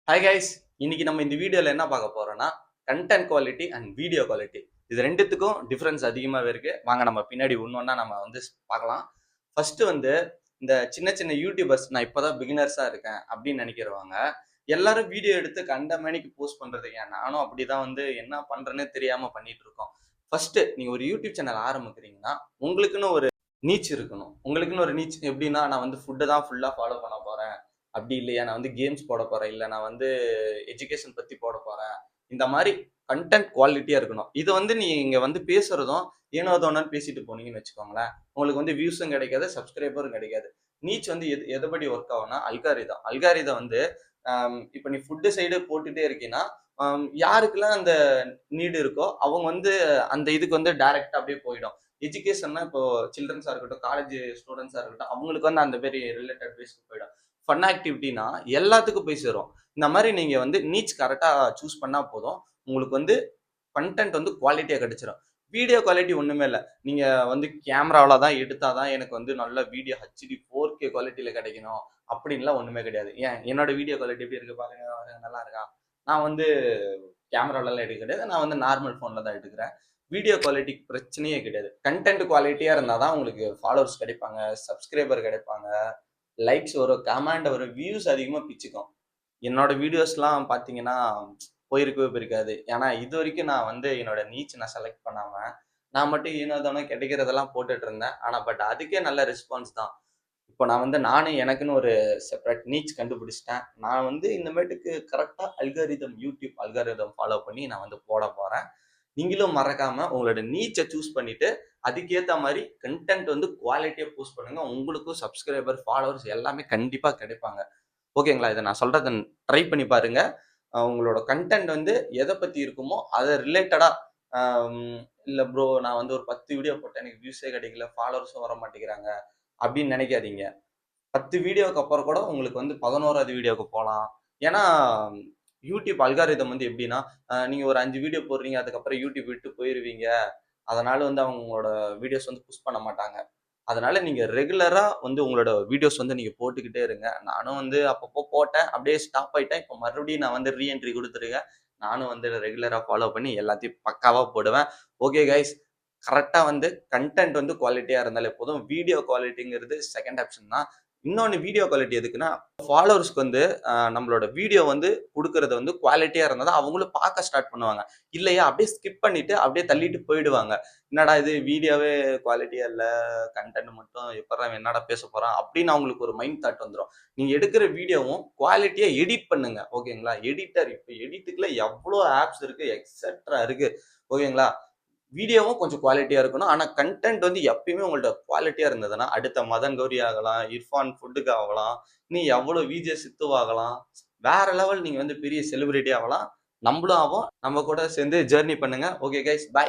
Hi guys, இன்னைக்கு நம்ம இந்த வீடியோவில் என்ன பார்க்க போறோம்னா content quality and video quality இது ரெண்டுத்துக்கும் டிஃப்ரென்ஸ் அதிகமாகவே இருக்கு. வாங்க நம்ம பின்னாடி ஒன்னொன்னா நம்ம பார்க்கலாம். ஃபர்ஸ்ட் இந்த சின்ன சின்ன யூடியூபர்ஸ், நான் இப்போதான் பிகினர்ஸா இருக்கேன் அப்படின்னு நினைக்கிறவங்க எல்லாரும் வீடியோ எடுத்து கண்ட மேனிக்கு போஸ்ட் பண்றது. ஏன் நானும் அப்படிதான் என்ன பண்றேன்னு தெரியாம பண்ணிட்டு இருக்கோம். ஃபர்ஸ்ட் நீங்க ஒரு யூடியூப் சேனல் ஆரம்பிக்கிறீங்கன்னா உங்களுக்குன்னு ஒரு நீச் இருக்கணும். உங்களுக்குன்னு ஒரு நீச் எப்படின்னா, நான் ஃபுட்டை தான் ஃபுல்லா ஃபாலோ பண்ண போறேன், அப்படி இல்லையா நான் கேம்ஸ் போட போறேன், இல்லை நான் எஜுகேஷன் பத்தி போட போறேன். இந்த மாதிரி கண்டென்ட் குவாலிட்டியா இருக்கணும். இது நீங்க பேசுறதும் ஏனோ தோணுன்னு பேசிட்டு போனீங்கன்னு வச்சுக்கோங்களேன், உங்களுக்கு வியூஸும் கிடைக்காது, சப்ஸ்கிரைபரும் கிடைக்காது. நீச் எதுபடி ஒர்க் ஆகும்னா அல்காரிதம். இப்ப நீ ஃபுட்டு சைடு போட்டுட்டே இருக்கீங்கன்னா யாருக்கெல்லாம் அந்த நீடு இருக்கோ அவங்க அந்த இதுக்கு டைரக்டா அப்படியே போயிடும். எஜுகேஷன்னா இப்போ சில்ட்ரன்ஸா இருக்கட்டும், காலேஜ் ஸ்டூடெண்ட்ஸா இருக்கட்டும், அவங்களுக்கு அந்த மாதிரி ரிலேட்டட் பேஸ்க்கு போயிடும். ஃபன் ஆக்டிவிட்டினா எல்லாத்துக்கும் போய் சேரும். இந்த மாதிரி நீங்க நீச் கரெக்டா சூஸ் பண்ணா போதும், உங்களுக்கு கண்டென்ட் குவாலிட்டியா கிடைச்சிடும். வீடியோ குவாலிட்டி ஒண்ணுமே இல்லை. நீங்க கேமராவில தான் எடுத்தாதான் எனக்கு நல்ல வீடியோ ஹெச்டி 4K குவாலிட்டியில கிடைக்கணும் அப்படின்லாம் ஒண்ணுமே கிடையாது. ஏன் என்னோட வீடியோ குவாலிட்டி எப்படி இருக்கு பாருங்க, நல்லா இருக்கா? நான் கேமராவில எடுக்க கிடையாது, நான் நார்மல் போன்ல தான் எடுக்கிறேன். வீடியோ குவாலிட்டிக்கு பிரச்சனையே கிடையாது. கண்டென்ட் குவாலிட்டியா இருந்தாதான் உங்களுக்கு ஃபாலோவர்ஸ் கிடைப்பாங்க, சப்ஸ்கிரைபர் கிடைப்பாங்க, லைக்ஸ் வரும், கமெண்ட் வரும், வியூஸ் அதிகமா பிச்சுக்கும். என்னோட வீடியோஸ்லாம் பார்த்தீங்கன்னா போயிருக்கவே போயிருக்காது. ஏன்னா இது வரைக்கும் நான் என்னோட நீச் நான் செலக்ட் பண்ணாம நான் மட்டும் ஏனோதானோ கிடைக்கிறதெல்லாம் போட்டுட்டு இருந்தேன். ஆனா பட் அதுக்கே நல்ல ரெஸ்பான்ஸ் தான். இப்போ நானே எனக்குன்னு ஒரு செப்பரேட் நீச் கண்டுபிடிச்சிட்டேன். நான் இனிமேட்டுக்கு கரெக்டா யூடியூப் அல்காரிதம் ஃபாலோ பண்ணி நான் போட போறேன். நீங்களும் மறக்காம உங்களோட நீச்சை சூஸ் பண்ணிட்டு அதுக்கேற்ற மாதிரி கண்டென்ட் குவாலிட்டியா போஸ்ட் பண்ணுங்க. உங்களுக்கும் சப்ஸ்கிரைபர், ஃபாலோவர்ஸ் எல்லாமே கண்டிப்பா கிடைப்பாங்க. ஓகேங்களா? இதை நான் சொல்றதை ட்ரை பண்ணி பாருங்க. உங்களோட கண்டென்ட் எதை பத்தி இருக்குமோ அதை ரிலேட்டடா, இல்ல ப்ரோ நான் ஒரு 10 வீடியோ போட்டேன், எனக்கு வியூஸே கிடைக்கல, ஃபாலோவர்ஸும் வர மாட்டேங்கிறாங்க அப்படின்னு நினைக்காதீங்க. 10 வீடியோக்கு அப்புறம் கூட உங்களுக்கு 11வது வீடியோக்கு போகலாம். ஏன்னா யூடியூப் அல்காரிதம் எப்படின்னா, நீங்க ஒரு 5 வீடியோ போடுறீங்க, அதுக்கப்புறம் யூடியூப் விட்டு போயிருவீங்க, அதனால அவங்களோட வீடியோஸ் புஷ் பண்ண மாட்டாங்க. அதனால நீங்க ரெகுலரா உங்களோட வீடியோஸ் நீங்க போட்டுக்கிட்டே இருங்க. நானும் அப்பப்போ போட்டேன், அப்படியே ஸ்டாப் ஆயிட்டேன். இப்போ மறுபடியும் நான் ரீஎன்ட்ரி கொடுத்துருக்கேன். நானும் ரெகுலரா ஃபாலோ பண்ணி எல்லாத்தையும் பக்காவா போடுவேன். ஓகே கைஸ், கரெக்டா கண்டென்ட் குவாலிட்டியா இருந்தாலே போதும். வீடியோ குவாலிட்டிங்கிறது செகண்ட் ஆப்ஷன் தான். இன்னொன்னு வீடியோ குவாலிட்டி எதுக்குன்னா, ஃபாலோவர்ஸ்க்கு நம்மளோட வீடியோ கொடுக்கறது குவாலிட்டியா இருந்தா அவங்களும் பார்க்க ஸ்டார்ட் பண்ணுவாங்க. இல்லையா அப்படியே ஸ்கிப் பண்ணிட்டு அப்படியே தள்ளிட்டு போயிடுவாங்க. என்னடா இது வீடியோவே குவாலிட்டியா இல்ல, கண்டென்ட் மட்டும் எப்படா என்னடா பேச போறான் அப்படின்னு அவங்களுக்கு ஒரு மைண்ட் தாட் வந்துடும். நீங்க எடுக்கிற வீடியோவும் குவாலிட்டியா எடிட் பண்ணுங்க. ஓகேங்களா? எடிட்டர், இப்போ எடிட்டுக்குள்ள எவ்வளோ ஆப்ஸ் இருக்கு, எக்ஸெட்ரா இருக்கு. ஓகேங்களா? வீடியோவும் கொஞ்சம் குவாலிட்டியா இருக்கணும். ஆனா கண்டென்ட் எப்பயுமே உங்கள்ட்ட குவாலிட்டியா இருந்ததுன்னா, அடுத்த மதன் கௌரி ஆகலாம், இர்ஃபான் ஃபுட்டுக்கு ஆகலாம், நீ எவ்வளவு விஜய் சித்துவாகலாம், வேற லெவல் நீங்க பெரிய செலிபிரிட்டி ஆகலாம். நம்மளும் ஆவோம். நம்ம கூட சேர்ந்து ஜேர்னி பண்ணுங்க. Okay guys, by.